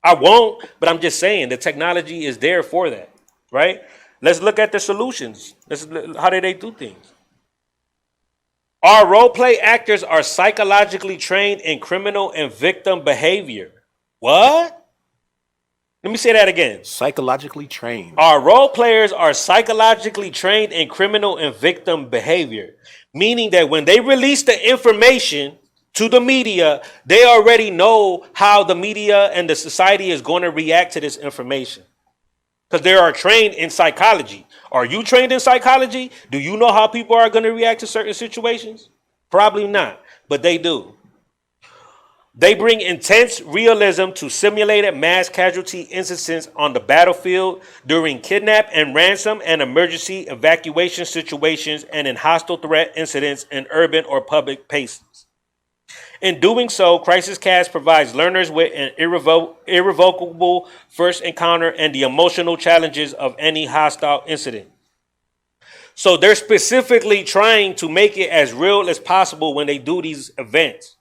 I won't, but I'm just saying the technology is there for that, right? Let's look at the solutions. How do they do things? Our role play actors are psychologically trained in criminal and victim behavior. What? Let me say that again. Psychologically trained. Our role players are psychologically trained in criminal and victim behavior, meaning that when they release the information to the media, they already know how the media and the society is going to react to this information. Because they are trained in psychology. Are you trained in psychology? Do you know how people are going to react to certain situations? Probably not, but they do. They bring intense realism to simulated mass casualty incidents on the battlefield during kidnap and ransom and emergency evacuation situations and in hostile threat incidents in urban or public places. In doing so, Crisis Cast provides learners with an irrevocable first encounter and the emotional challenges of any hostile incident. So they're specifically trying to make it as real as possible when they do these events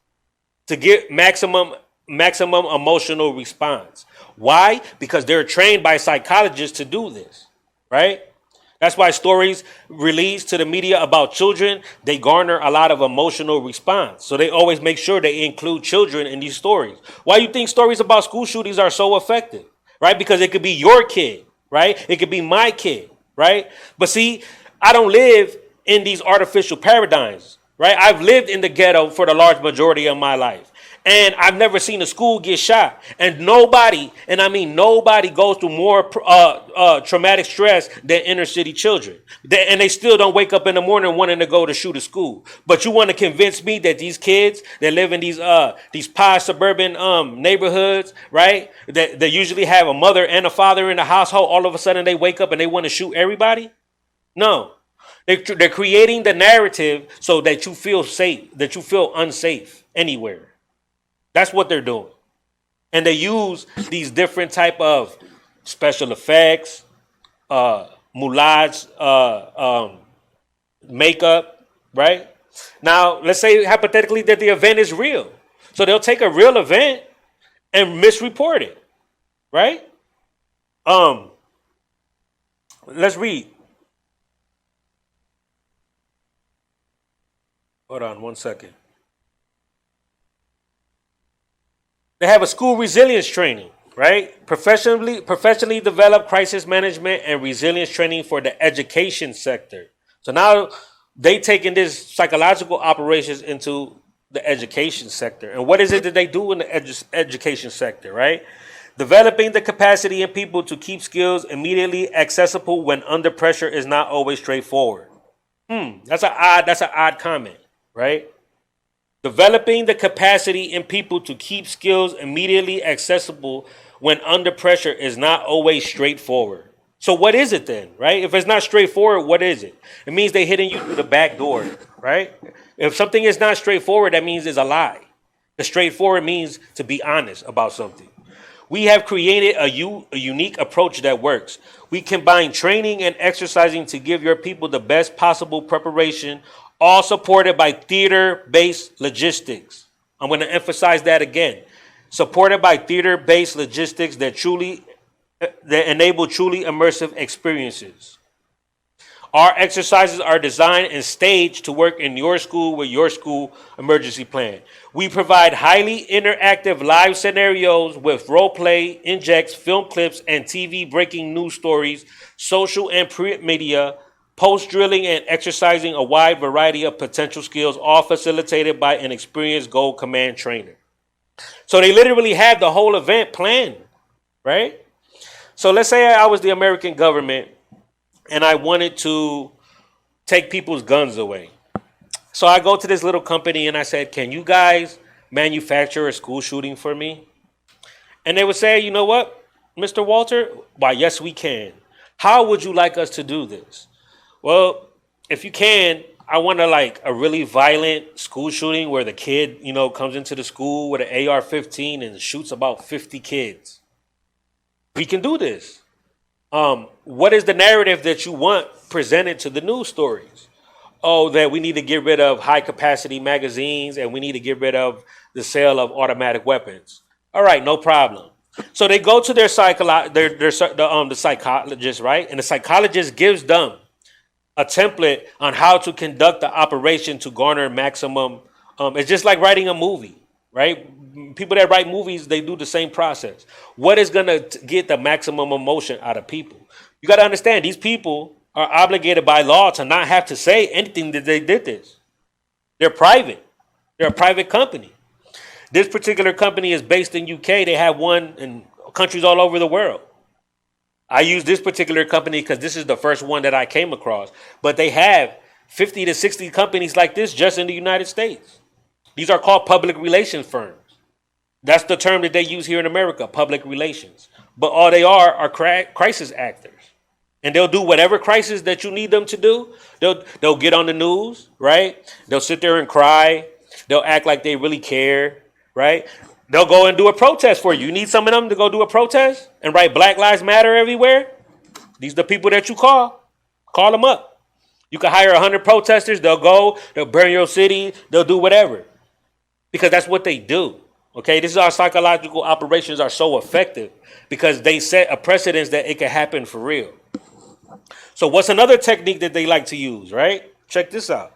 to get maximum emotional response. Why? Because they're trained by psychologists to do this, right? That's why stories released to the media about children, they garner a lot of emotional response. So they always make sure they include children in these stories. Why do you think stories about school shootings are so effective, right? Because it could be your kid, right? It could be my kid, right? But see, I don't live in these artificial paradigms, right? I've lived in the ghetto for the large majority of my life. And I've never seen a school get shot. And nobody, and I mean nobody, goes through more traumatic stress than inner city children. And they still don't wake up in the morning wanting to go to shoot a school. But you want to convince me that these kids that live in these posh suburban neighborhoods, right, that usually have a mother and a father in the household, all of a sudden they wake up and they want to shoot everybody? No. They're creating the narrative so that you feel safe, that you feel unsafe anywhere. That's what they're doing. And they use these different type of special effects, moulage, makeup, right? Now, let's say hypothetically that the event is real. So they'll take a real event and misreport it, right? Let's read. Hold on one second. They have a school resilience training, right? Professionally developed crisis management and resilience training for the education sector. So now they taking this psychological operations into the education sector. And what is it that they do in the education sector, right? Developing the capacity in people to keep skills immediately accessible when under pressure is not always straightforward. That's an odd comment, right? Developing the capacity in people to keep skills immediately accessible when under pressure is not always straightforward. So what is it then, right? If it's not straightforward, what is it? It means they're hitting you through the back door, right? If something is not straightforward, that means it's a lie. The straightforward means to be honest about something. We have created a unique approach that works. We combine training and exercising to give your people the best possible preparation, all supported by theater-based logistics. I'm going to emphasize that again. Supported by theater-based logistics that enable truly immersive experiences. Our exercises are designed and staged to work in your school with your school emergency plan. We provide highly interactive live scenarios with role play, injects, film clips, and TV breaking news stories, social and print media, post-drilling and exercising a wide variety of potential skills, all facilitated by an experienced Gold Command trainer. So they literally have the whole event planned, right? So let's say I was the American government and I wanted to take people's guns away. So I go to this little company and I said, can you guys manufacture a school shooting for me? And they would say, you know what, Mr. Walter? Why, yes, we can. How would you like us to do this? Well, if you can, I want a really violent school shooting where the kid, comes into the school with an AR-15 and shoots about 50 kids. We can do this. What is the narrative that you want presented to the news stories. Oh, that we need to get rid of high capacity magazines and we need to get rid of the sale of automatic weapons. All right, no problem. So they go to the psychologist, right? And the psychologist gives them a template on how to conduct the operation to garner maximum. It's just like writing a movie, right? People that write movies, they do the same process. What is going to get the maximum emotion out of people? You got to understand, these people are obligated by law to not have to say anything that they did this. They're private. They're a private company. This particular company is based in UK. They have one in countries all over the world. I use this particular company because this is the first one that I came across. But they have 50 to 60 companies like this just in the United States. These are called public relations firms. That's the term that they use here in America, public relations. But all they are crisis actors. And they'll do whatever crisis that you need them to do. They'll get on the news, right? They'll sit there and cry. They'll act like they really care, right? They'll go and do a protest for you. You need some of them to go do a protest and write Black Lives Matter everywhere? These are the people that you call. Call them up. You can hire 100 protesters. They'll go. They'll burn your city. They'll do whatever. Because that's what they do. Okay, this is how psychological operations are so effective because they set a precedence that it can happen for real. So what's another technique that they like to use, right? Check this out.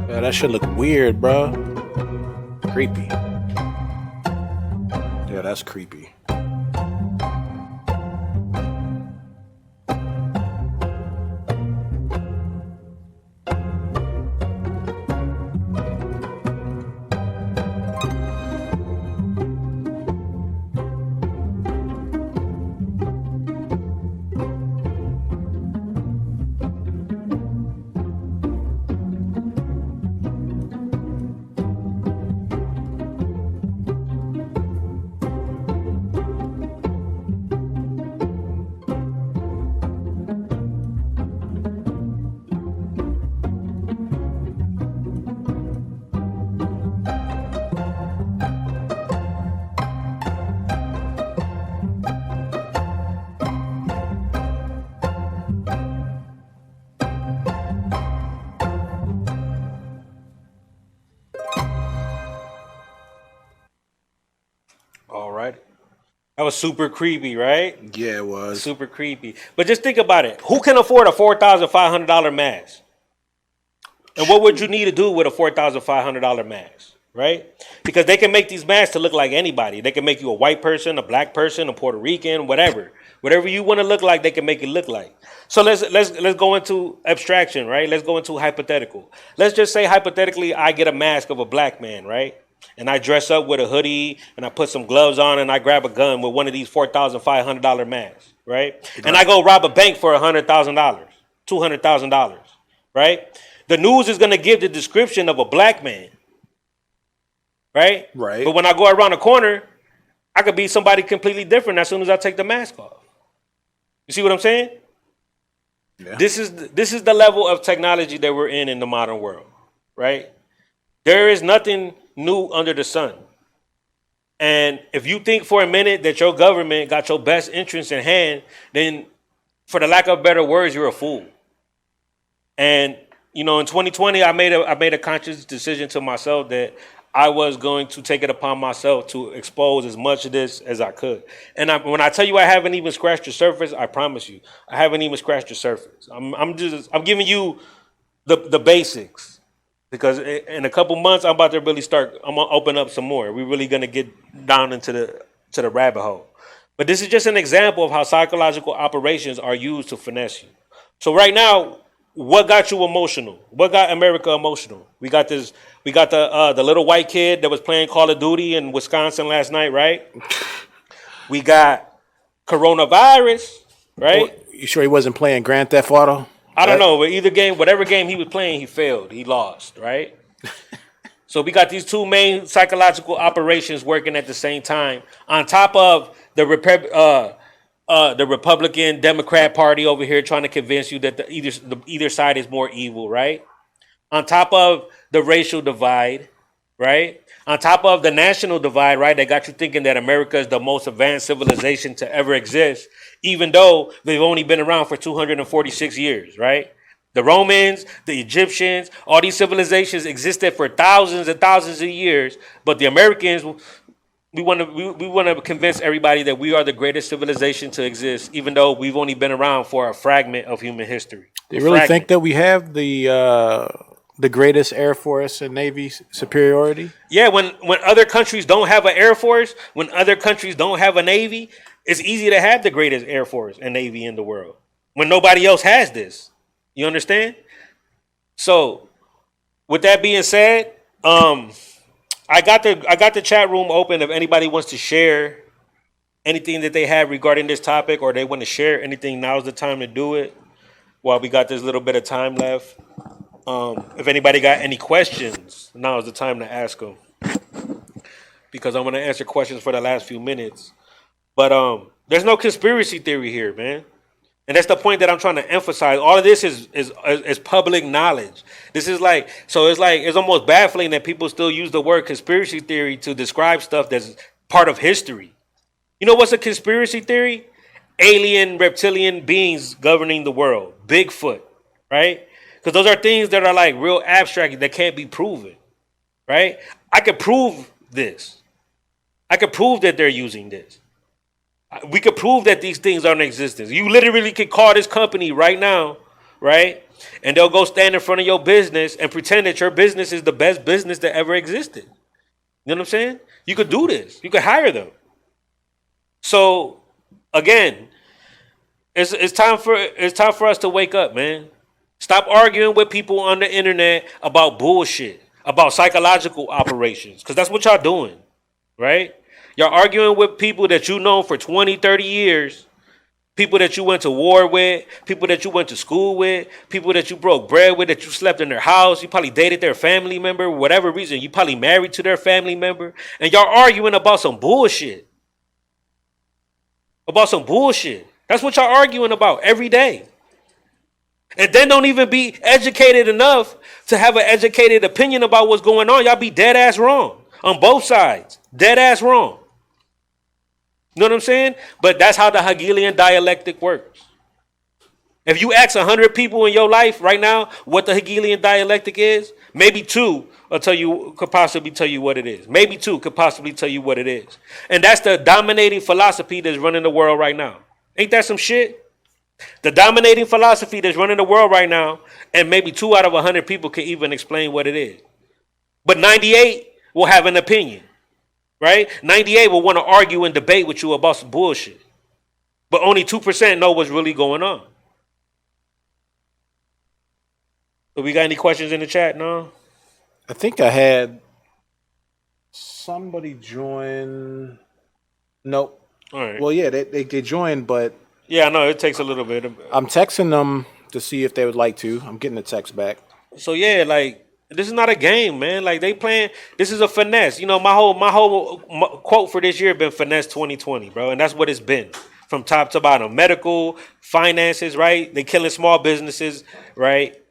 Yeah, that shit look weird, bro. Creepy. Yeah, that's creepy. All right. That was super creepy, right? Yeah, it was. Super creepy. But just think about it. Who can afford a $4,500 mask? And what would you need to do with a $4,500 mask, right? Because they can make these masks to look like anybody. They can make you a white person, a black person, a Puerto Rican, whatever. Whatever you want to look like, they can make it look like. So let's go into abstraction, right? Let's go into hypothetical. Let's just say hypothetically I get a mask of a black man, right? And I dress up with a hoodie and I put some gloves on and I grab a gun with one of these $4,500 masks, right? And I go rob a bank for $100,000, $200,000, right? The news is going to give the description of a black man, right? Right. But when I go around the corner, I could be somebody completely different as soon as I take the mask off. You see what I'm saying? Yeah. This is the level of technology that we're in the modern world, right? There is nothing new under the sun. And if you think for a minute that your government got your best interests in hand, then for the lack of better words, you're a fool. And you know, in 2020, I made a conscious decision to myself that I was going to take it upon myself to expose as much of this as I could. And when I tell you I haven't even scratched the surface, I promise you, I haven't even scratched the surface. I'm giving you the basics. Because in a couple months, I'm about to really I'm gonna open up some more. We're really gonna get down into the rabbit hole. But this is just an example of how psychological operations are used to finesse you. So right now, what got you emotional? What got America emotional? We got the little white kid that was playing Call of Duty in Wisconsin last night, right? We got coronavirus, right? You sure he wasn't playing Grand Theft Auto? I don't know, but either game, whatever game he was playing, he failed. He lost, right? So we got these two main psychological operations working at the same time, on top of the Republican Democrat Party over here trying to convince you that either side is more evil, right? On top of the racial divide, right? On top of the national divide, right? They got you thinking that America is the most advanced civilization to ever exist, even though they've only been around for 246 years, right? The Romans, the Egyptians, all these civilizations existed for thousands and thousands of years, but the Americans, we want to convince everybody that we are the greatest civilization to exist, even though we've only been around for a fragment of human history. They really think that we have the greatest Air Force and Navy superiority? Yeah, when other countries don't have an Air Force, when other countries don't have a Navy, it's easy to have the greatest Air Force and Navy in the world when nobody else has this. You understand? So, with that being said, I got the chat room open if anybody wants to share anything that they have regarding this topic, or they want to share anything. Now's the time to do it while we got this little bit of time left. If anybody got any questions, now is the time to ask them, because I'm going to answer questions for the last few minutes. But there's no conspiracy theory here, man. And that's the point that I'm trying to emphasize. All of this is public knowledge. This is it's almost baffling that people still use the word conspiracy theory to describe stuff that's part of history. You know what's a conspiracy theory? Alien, reptilian beings governing the world. Bigfoot, right? Because those are things that are like real abstract that can't be proven, right? I could prove this. I could prove that they're using this. We could prove that these things are in existence. You literally could call this company right now, right? And they'll go stand in front of your business and pretend that your business is the best business that ever existed. You know what I'm saying? You could do this. You could hire them. So, again, it's time for us to wake up, man. Stop arguing with people on the internet about bullshit, about psychological operations, because that's what y'all doing, right? You're arguing with people that you know for 20, 30 years, people that you went to war with, people that you went to school with, people that you broke bread with, that you slept in their house. You probably dated their family member, whatever reason. You probably married to their family member. And y'all arguing about some bullshit. About some bullshit. That's what y'all arguing about every day. And then don't even be educated enough to have an educated opinion about what's going on. Y'all be dead ass wrong on both sides. Dead ass wrong. You know what I'm saying? But that's how the Hegelian dialectic works. If you ask 100 people in your life right now what the Hegelian dialectic is, maybe 2 could possibly tell you what it is. Maybe 2 could possibly tell you what it is. And that's the dominating philosophy that's running the world right now. Ain't that some shit? The dominating philosophy that's running the world right now, and maybe 2 out of 100 people can even explain what it is. But 98 will have an opinion. Right? 98 will want to argue and debate with you about some bullshit. But only 2% know what's really going on. So we got any questions in the chat? No? I think I had somebody join. Nope. All right. Well, yeah, they joined, but yeah, I know it takes a little bit. I'm texting them to see if they would like to. I'm getting a text back. So yeah, like, this is not a game, man. Like, they playing. This is a finesse. You know, my whole quote for this year been finesse 2020, bro, and that's what it's been from top to bottom. Medical, finances, right? They killing small businesses, right?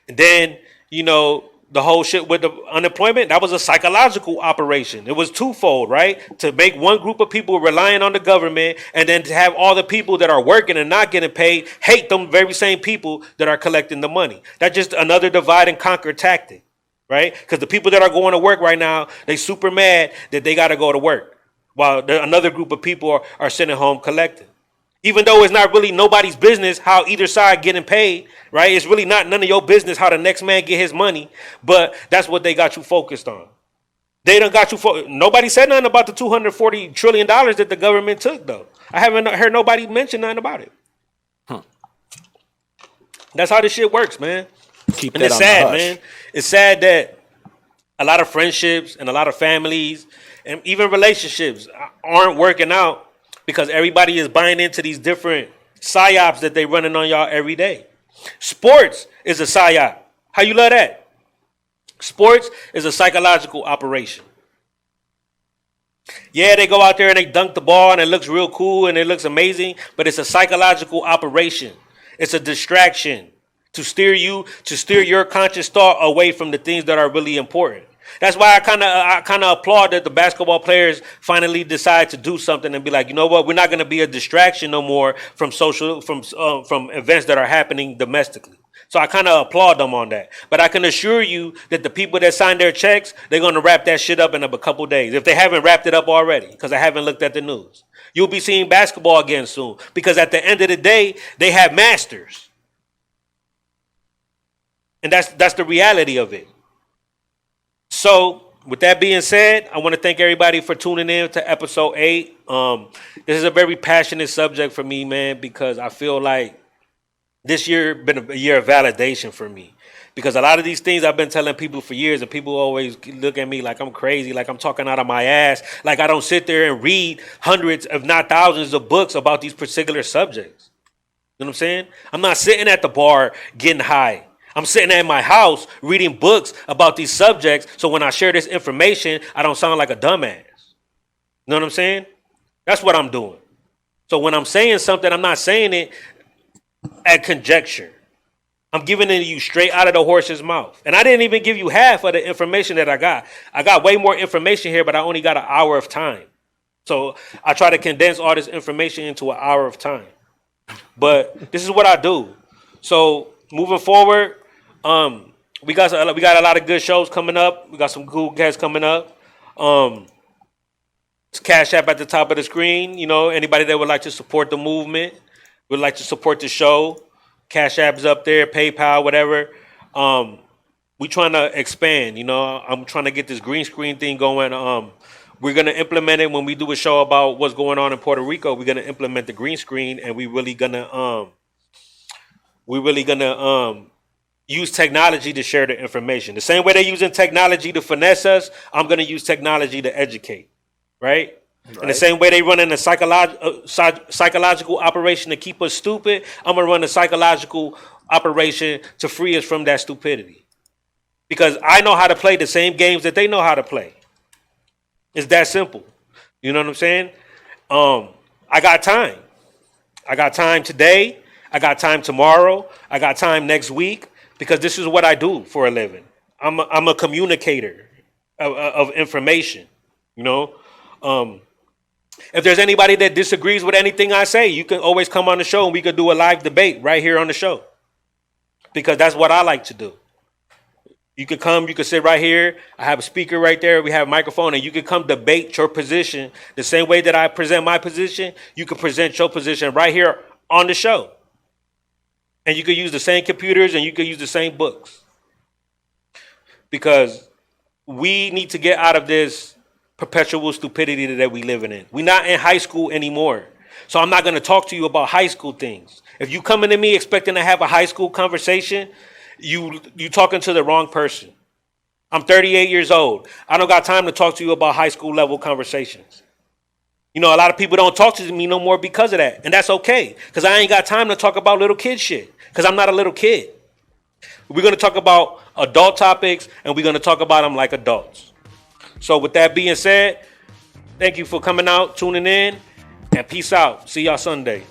And then, you know, the whole shit with the unemployment, that was a psychological operation. It was twofold, right? To make one group of people relying on the government, and then to have all the people that are working and not getting paid hate them very same people that are collecting the money. That's just another divide and conquer tactic, right? Because the people that are going to work right now, they super mad that they got to go to work, while another group of people are sitting home collecting. Even though it's not really nobody's business how either side getting paid, right? It's really not none of your business how the next man get his money, but that's what they got you focused on. They done got you nobody said nothing about the $240 trillion that the government took, though. I haven't heard nobody mention nothing about it. That's how this shit works, man. Keep and that it's on sad, the hush. man. It's sad that a lot of friendships and a lot of families and even relationships aren't working out because everybody is buying into these different psyops that they running on y'all every day. Sports is a psyop. How you love that? Sports is a psychological operation. Yeah, they go out there and they dunk the ball and it looks real cool and it looks amazing, but it's a psychological operation. It's a distraction to steer your conscious thought away from the things that are really important. That's why I kind of applaud that the basketball players finally decide to do something and be like, you know what, we're not going to be a distraction no more from from events that are happening domestically. So I kind of applaud them on that. But I can assure you that the people that sign their checks, they're going to wrap that shit up in a couple days, if they haven't wrapped it up already, because I haven't looked at the news. You'll be seeing basketball again soon, because at the end of the day, they have masters. And that's the reality of it. So with that being said, I want to thank everybody for tuning in to episode 8. This is a very passionate subject for me, man, because I feel like this year been a year of validation for me. Because a lot of these things I've been telling people for years, and people always look at me like I'm crazy, like I'm talking out of my ass, like I don't sit there and read hundreds, if not thousands, of books about these particular subjects. You know what I'm saying? I'm not sitting at the bar getting high. I'm sitting at my house reading books about these subjects, so when I share this information, I don't sound like a dumbass. You know what I'm saying? That's what I'm doing. So when I'm saying something, I'm not saying it at conjecture. I'm giving it to you straight out of the horse's mouth. And I didn't even give you half of the information that I got. I got way more information here, but I only got an hour of time. So I try to condense all this information into an hour of time. But this is what I do. So moving forward, we got a lot of good shows coming up. We got some cool guests coming up. It's Cash App at the top of the screen. You know, anybody that would like to support the movement, would like to support the show, Cash App's up there, PayPal, whatever. We trying to expand. You know, I'm trying to get this green screen thing going. We're gonna implement it when we do a show about what's going on in Puerto Rico. We're gonna implement the green screen, and we're really gonna use technology to share the information. The same way they're using technology to finesse us, I'm going to use technology to educate, right? In the same way they run in a psychological operation to keep us stupid, I'm going to run a psychological operation to free us from that stupidity. Because I know how to play the same games that they know how to play. It's that simple. You know what I'm saying? I got time. I got time today. I got time tomorrow. I got time next week. Because this is what I do for a living. I'm a communicator of information, you know. If there's anybody that disagrees with anything I say, you can always come on the show and we could do a live debate right here on the show. Because that's what I like to do. You could come, you could sit right here. I have a speaker right there. We have a microphone, and you could come debate your position the same way that I present my position. You could present your position right here on the show. And you could use the same computers and you could use the same books. Because we need to get out of this perpetual stupidity that we living in. We're not in high school anymore. So I'm not going to talk to you about high school things. If you coming to me expecting to have a high school conversation, you talking to the wrong person. I'm 38 years old. I don't got time to talk to you about high school level conversations. You know, a lot of people don't talk to me no more because of that. And that's okay. Because I ain't got time to talk about little kid shit. Because I'm not a little kid. We're going to talk about adult topics, and we're going to talk about them like adults. So with that being said, thank you for coming out, tuning in, and peace out. See y'all Sunday.